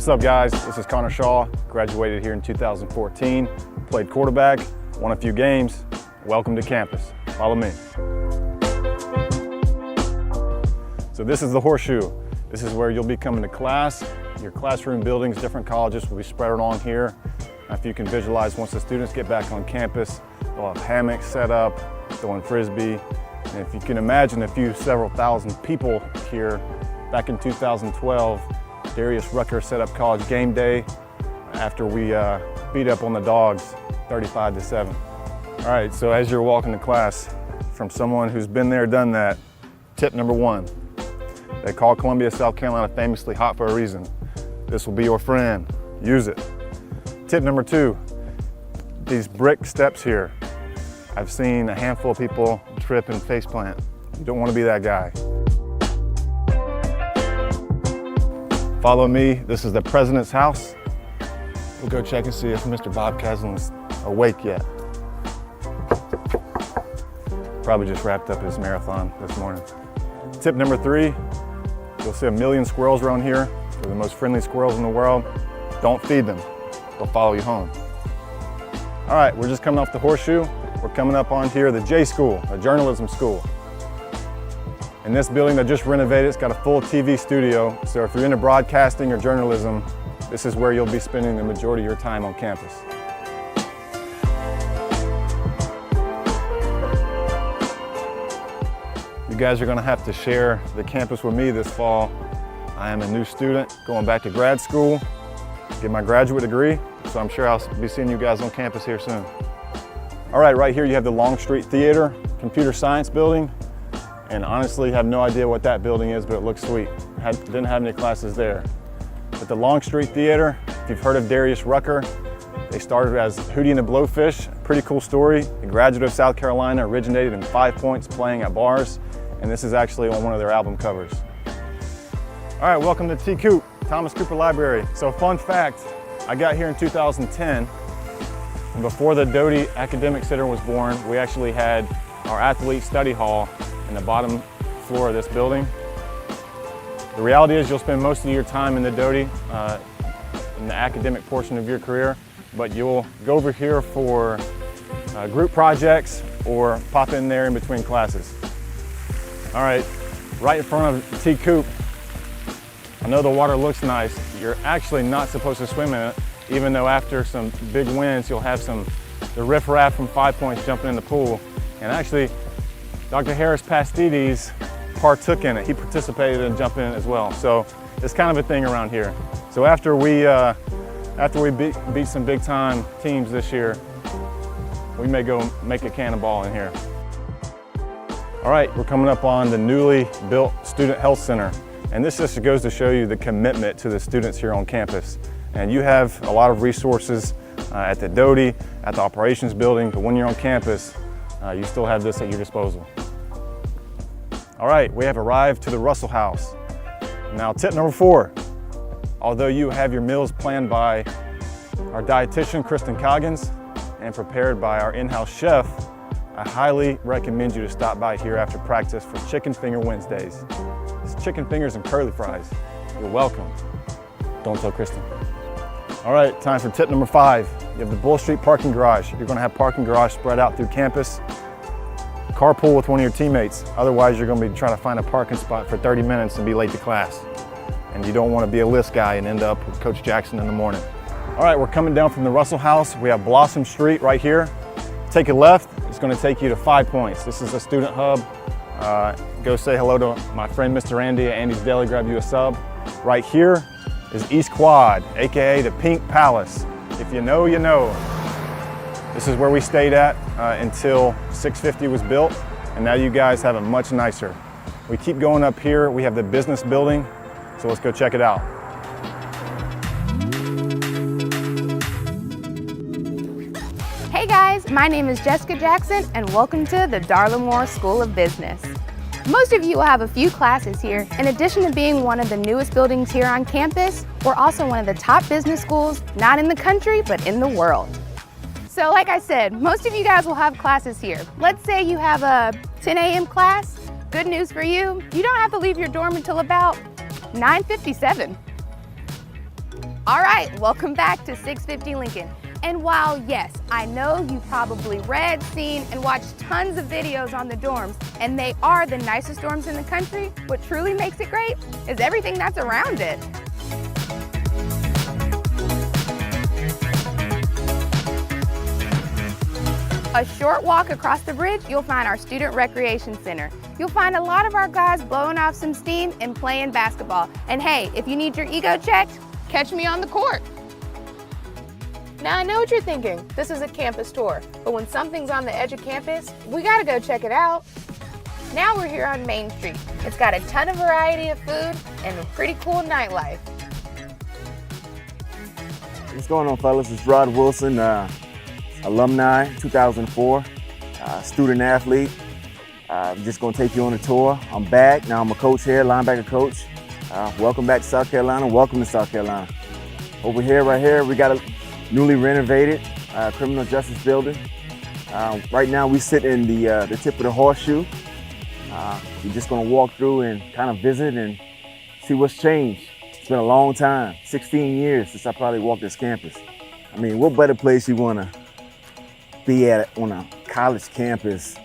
What's up, guys? This is Connor Shaw, graduated here in 2014, played quarterback, won a few games. Welcome to campus. Follow me. So this is the Horseshoe. This is where you'll be coming to class. Your classroom buildings, different colleges will be spread along here. If you can visualize, once the students get back on campus, they'll have hammocks set up, throwing frisbee. And if you can imagine several thousand people here back in 2012, Darius Rucker set up college game day after we beat up on the Dogs 35-7. All right, so as you're walking to class, from someone who's been there, done that, tip number one, they call Columbia, South Carolina famously hot for a reason. This will be your friend, use it. Tip number two, these brick steps here. I've seen a handful of people trip and faceplant. You don't want to be that guy. Follow me, this is the president's house. We'll go check and see if Mr. Bob Caslin's awake yet. Probably just wrapped up his marathon this morning. Tip number three, you'll see a million squirrels around here. They're the most friendly squirrels in the world. Don't feed them, they'll follow you home. All right, we're just coming off the Horseshoe. We're coming up on here, the J School, a journalism school. In this building that just renovated, it's got a full TV studio. So if you're into broadcasting or journalism, this is where you'll be spending the majority of your time on campus. You guys are gonna have to share the campus with me this fall. I am a new student going back to grad school, get my graduate degree, so I'm sure I'll be seeing you guys on campus here soon. All right, right here you have the Longstreet Theater, computer science building, and honestly have no idea what that building is, but it looks sweet. Didn't have any classes there. But the Longstreet Theater, if you've heard of Darius Rucker, they started as Hootie and the Blowfish, pretty cool story. A graduate of South Carolina, originated in 5 Points playing at bars, and this is actually on one of their album covers. All right, welcome to T. Coop, Thomas Cooper Library. So fun fact, I got here in 2010, and before the Doty Academic Center was born, we actually had our athlete study hall in the bottom floor of this building. The reality is you'll spend most of your time in the Doty, in the academic portion of your career, but you'll go over here for group projects or pop in there in between classes. All right, right in front of T. Coop, I know the water looks nice. You're actually not supposed to swim in it, even though after some big winds, you'll have the riffraff from 5 Points jumping in the pool. And actually, Dr. Harris Pastides partook in it. He participated in jumping in it as well. So it's kind of a thing around here. So after we beat some big time teams this year, we may go make a cannonball in here. All right, we're coming up on the newly built Student Health Center. And this just goes to show you the commitment to the students here on campus. And you have a lot of resources at the Doty, at the operations building, but when you're on campus, you still have this at your disposal. All right, we have arrived to the Russell House. Now, tip number four, although you have your meals planned by our dietitian, Kristen Coggins, and prepared by our in-house chef, I highly recommend you to stop by here after practice for Chicken Finger Wednesdays. It's chicken fingers and curly fries. You're welcome. Don't tell Kristen. All right, time for tip number five. You have the Bull Street parking garage. You're gonna have parking garage spread out through campus. Carpool with one of your teammates. Otherwise, you're gonna be trying to find a parking spot for 30 minutes and be late to class. And you don't wanna be a list guy and end up with Coach Jackson in the morning. All right, we're coming down from the Russell House. We have Blossom Street right here. Take a left, it's gonna take you to 5 Points. This is a student hub. Go say hello to my friend, Mr. Andy at Andy's Deli, grab you a sub. Right here is East Quad, AKA the Pink Palace. If you know, you know. This is where we stayed at until 650 was built, and now you guys have it much nicer. We keep going up here, we have the business building, so let's go check it out. Hey guys, my name is Jessica Jackson, and welcome to the Darla School of Business. Most of you will have a few classes here. In addition to being one of the newest buildings here on campus, we're also one of the top business schools, not in the country, but in the world. So like I said, most of you guys will have classes here. Let's say you have a 10 a.m. class. Good news for you, you don't have to leave your dorm until about 9:57. All right, welcome back to 650 Lincoln. And while, yes, I know you probably read, seen, and watched tons of videos on the dorms, and they are the nicest dorms in the country, what truly makes it great is everything that's around it. A short walk across the bridge, you'll find our Student Recreation Center. You'll find a lot of our guys blowing off some steam and playing basketball. And hey, if you need your ego checked, catch me on the court. Now I know what you're thinking, this is a campus tour, but when something's on the edge of campus, we gotta go check it out. Now we're here on Main Street. It's got a ton of variety of food and a pretty cool nightlife. What's going on, fellas? It's Rod Wilson, alumni, 2004, student athlete. I'm just gonna take you on a tour. I'm back, now I'm a coach here, linebacker coach. Welcome back to South Carolina, welcome to South Carolina. Over here, right here, we got a newly renovated criminal justice building. Right now we sit in the tip of the horseshoe. We're just gonna walk through and kind of visit and see what's changed. It's been a long time, 16 years since I probably walked this campus. I mean, what better place you wanna be at on a college campus?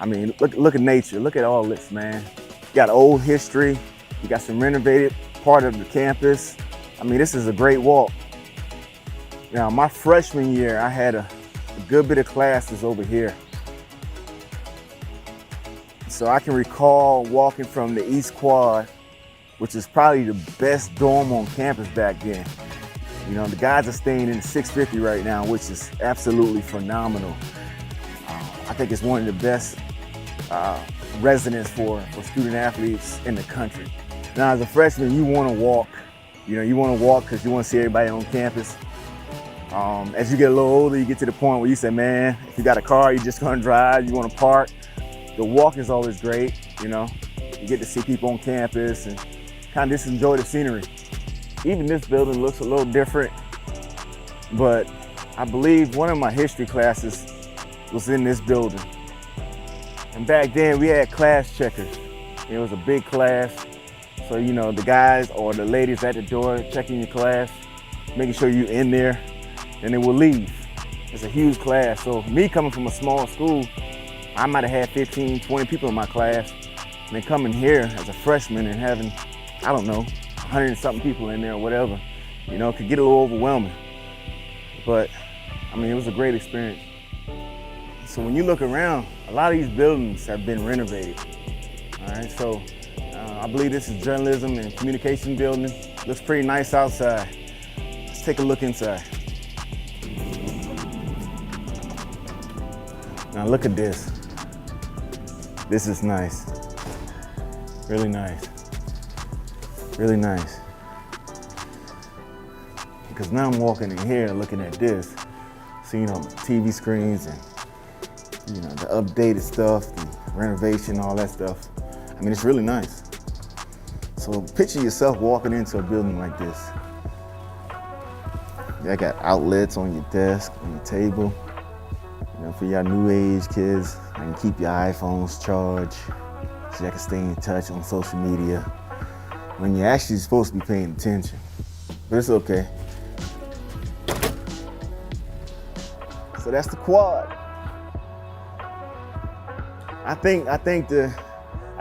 I mean, look at nature, look at all this, man. You got old history, you got some renovated part of the campus. I mean, this is a great walk. Now, my freshman year, I had a good bit of classes over here. So I can recall walking from the East Quad, which is probably the best dorm on campus back then. You know, the guys are staying in 650 right now, which is absolutely phenomenal. I think it's one of the best residence for student athletes in the country. Now, as a freshman, you want to walk. You know, you want to walk because you want to see everybody on campus. As you get a little older, you get to the point where you say, man, if you got a car, you're just going to drive, you want to park. The walk is always great, you know. You get to see people on campus and kind of just enjoy the scenery. Even this building looks a little different, but I believe one of my history classes was in this building. And back then we had class checkers. It was a big class. So, you know, the guys or the ladies at the door checking your class, making sure you're in there, and they will leave. It's a huge class. So me coming from a small school, I might have had 15, 20 people in my class. And then coming here as a freshman and having, I don't know, 100 and something people in there or whatever, you know, it could get a little overwhelming. But, I mean, it was a great experience. So when you look around, a lot of these buildings have been renovated. All right, so I believe this is journalism and communication building. Looks pretty nice outside. Let's take a look inside. Now look at this. This is nice. Really nice. Really nice. Because now I'm walking in here looking at this, seeing on the TV screens and, you know, the updated stuff, the renovation, all that stuff. I mean, it's really nice. So picture yourself walking into a building like this. They got outlets on your desk, on your table. You know, for y'all new age kids, you can keep your iPhones charged so y'all can stay in touch on social media when you're actually supposed to be paying attention. But it's okay. So that's the quad. I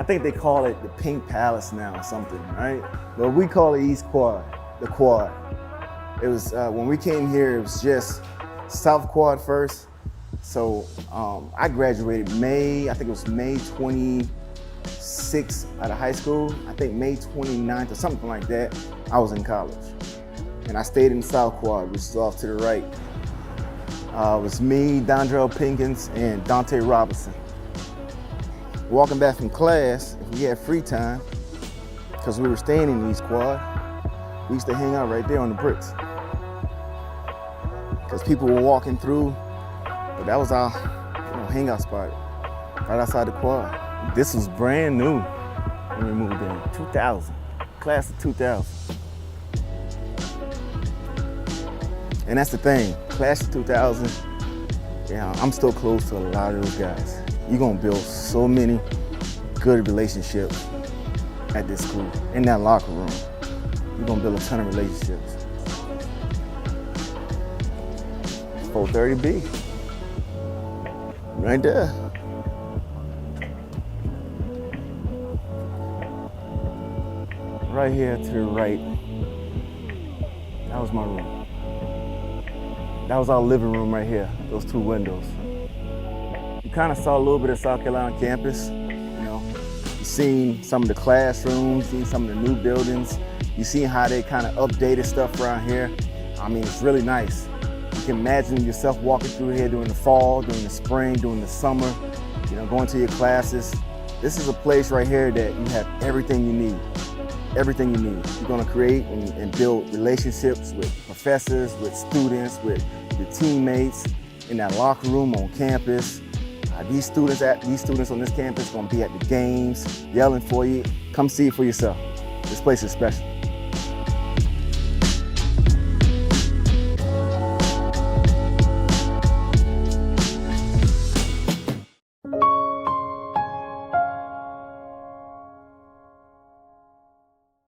think they call it the Pink Palace now or something, right? But we call it East Quad, the quad. It was, when we came here, it was just South Quad first. So I graduated I think it was May 26th out of high school. I think May 29th or something like that, I was in college. And I stayed in South Quad, which is off to the right. It was me, Dondrell Pinkins, and Dante Robinson. Walking back from class, if we had free time, because we were staying in East Quad, we used to hang out right there on the bricks. Because people were walking through, but that was our hangout spot, right outside the quad. This was brand new when we moved in, 2000, class of 2000. And that's the thing, class of 2000, yeah, I'm still close to a lot of those guys. You're gonna build so many good relationships at this school, in that locker room. You're gonna build a ton of relationships. 430B. Right there. Right here to the right, that was my room. That was our living room right here, those two windows. You kind of saw a little bit of South Carolina campus, you know. You seen some of the classrooms, seen some of the new buildings. You seen how they kind of updated stuff around here. I mean, it's really nice. You can imagine yourself walking through here during the fall, during the spring, during the summer, you know, going to your classes. This is a place right here that you have everything you need. Everything you need. You're going to create and build relationships with professors, with students, with your teammates, in that locker room on campus. These students on this campus are going to be at the games, yelling for you. Come see it for yourself. This place is special.